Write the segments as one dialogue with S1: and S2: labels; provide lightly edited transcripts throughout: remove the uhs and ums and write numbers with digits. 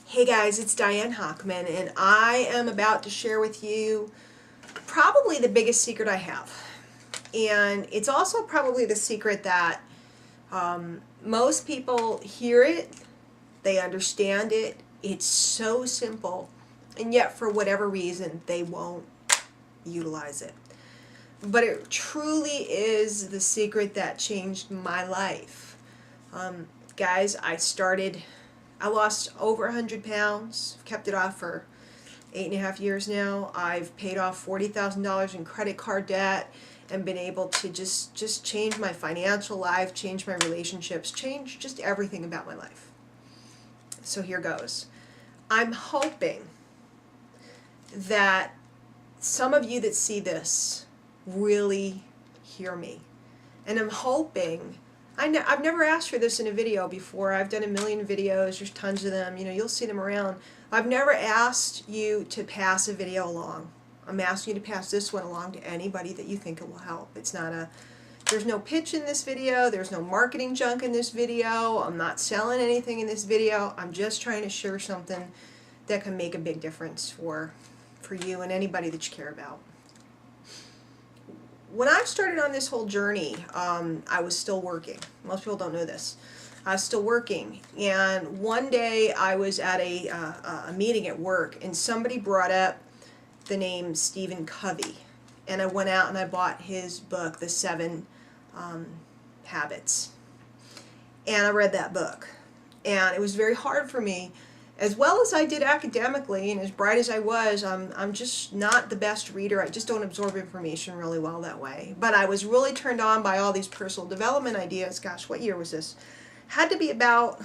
S1: Hey guys, it's Diane Hockman, and I am about to share with you probably the biggest secret I have. And it's also probably the secret that most people hear it, they understand it, it's so simple, and yet for whatever reason they won't utilize it. But it truly is the secret that changed my life. Guys, I lost over 100 pounds, kept it off for 8.5 years now. I've paid off $40,000 in credit card debt and been able to just change my financial life, change my relationships, change just everything about my life. So here goes. I'm hoping that some of you that see this really hear me. And I'm hoping, I've never asked for this in a video before. I've done a million videos, there's tons of them, you'll see them around. I've never asked you to pass a video along. I'm asking you to pass this one along to anybody that you think it will help. There's no pitch in this video, there's no marketing junk in this video, I'm not selling anything in this video, I'm just trying to share something that can make a big difference for you and anybody that you care about. When I started on this whole journey, I was still working. Most people don't know this. I was still working, and one day I was at a meeting at work, and somebody brought up the name Stephen Covey, and I went out and I bought his book, The 7 Habits, and I read that book, and it was very hard for me. As well as I did academically, and as bright as I was, I'm just not the best reader. I just don't absorb information really well that way. But I was really turned on by all these personal development ideas. Gosh, what year was this? Had to be about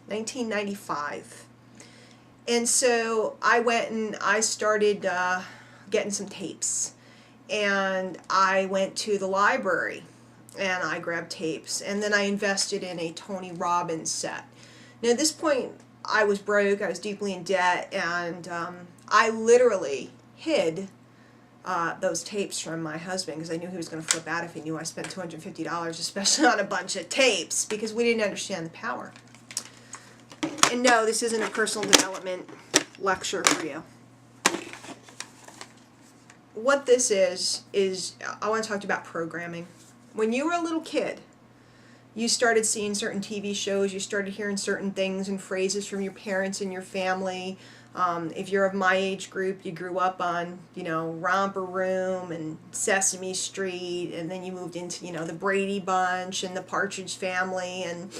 S1: 1995. And so I went and I started getting some tapes. And I went to the library and I grabbed tapes. And then I invested in a Tony Robbins set. Now at this point, I was broke, I was deeply in debt, and I literally hid those tapes from my husband because I knew he was going to flip out if he knew I spent $250, especially on a bunch of tapes, because we didn't understand the power. And no, this isn't a personal development lecture for you. What this is I want to talk to you about programming. When you were a little kid, you started seeing certain TV shows, you started hearing certain things and phrases from your parents and your family. If you're of my age group, you grew up on, Romper Room and Sesame Street, and then you moved into, the Brady Bunch and the Partridge Family and,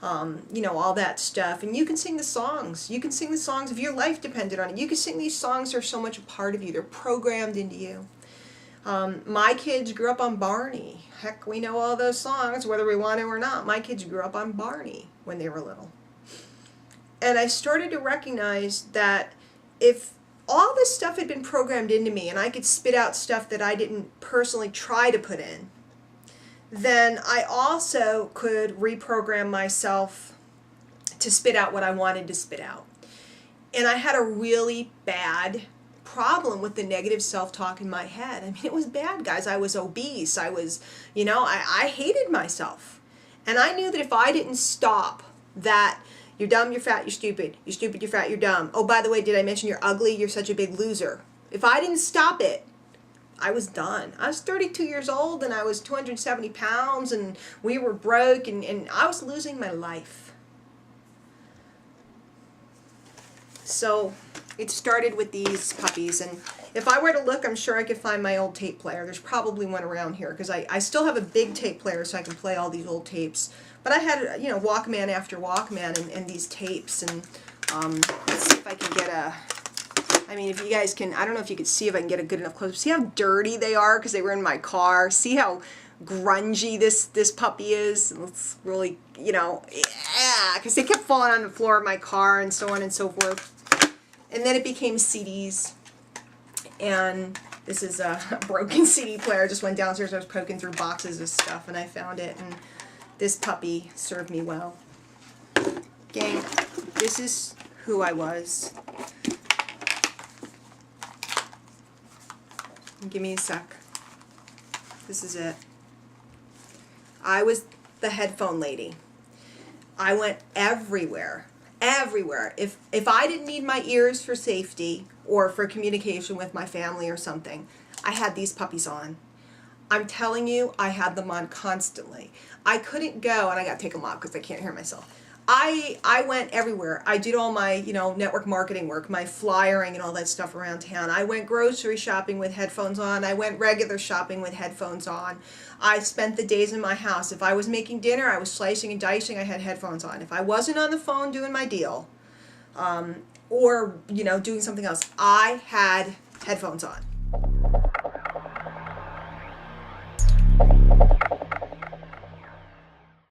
S1: all that stuff. And you can sing the songs. You can sing the songs if your life depended on it. You can sing these songs that are so much a part of you. They're programmed into you. My kids grew up on Barney. Heck, we know all those songs, whether we want to or not. My kids grew up on Barney when they were little. And I started to recognize that if all this stuff had been programmed into me and I could spit out stuff that I didn't personally try to put in, then I also could reprogram myself to spit out what I wanted to spit out. And I had a really bad problem with the negative self-talk in my head. I mean, it was bad, guys. I was obese. I was, I hated myself. And I knew that if I didn't stop that, you're dumb, you're fat, you're stupid, you're fat, you're dumb. Oh, by the way, did I mention you're ugly? You're such a big loser. If I didn't stop it, I was done. I was 32 years old and I was 270 pounds and we were broke and I was losing my life. So it started with these puppies, and if I were to look, I'm sure I could find my old tape player. There's probably one around here because I still have a big tape player so I can play all these old tapes. But I had, Walkman after Walkman and these tapes, and let's see if I can get if you guys can, I don't know if you can see if I can get a good enough close-up. See how dirty they are because they were in my car. See how grungy this puppy is. It's really, because they kept falling on the floor of my car and so on and so forth. And then it became CDs, and this is a broken CD player. I just went downstairs, I was poking through boxes of stuff, and I found it, and this puppy served me well. Gang, this is who I was. Give me a sec. This is it. I was the headphone lady. I went everywhere, everywhere. If I didn't need my ears for safety or for communication with my family or something, I had these puppies on. I'm telling you, I had them on constantly. I couldn't go, and I got to take them off because I can't hear myself. I went everywhere. I did all my, network marketing work, my flyering and all that stuff around town. I went grocery shopping with headphones on. I went regular shopping with headphones on. I spent the days in my house. If I was making dinner, I was slicing and dicing, I had headphones on. If I wasn't on the phone doing my deal, or, doing something else, I had headphones on.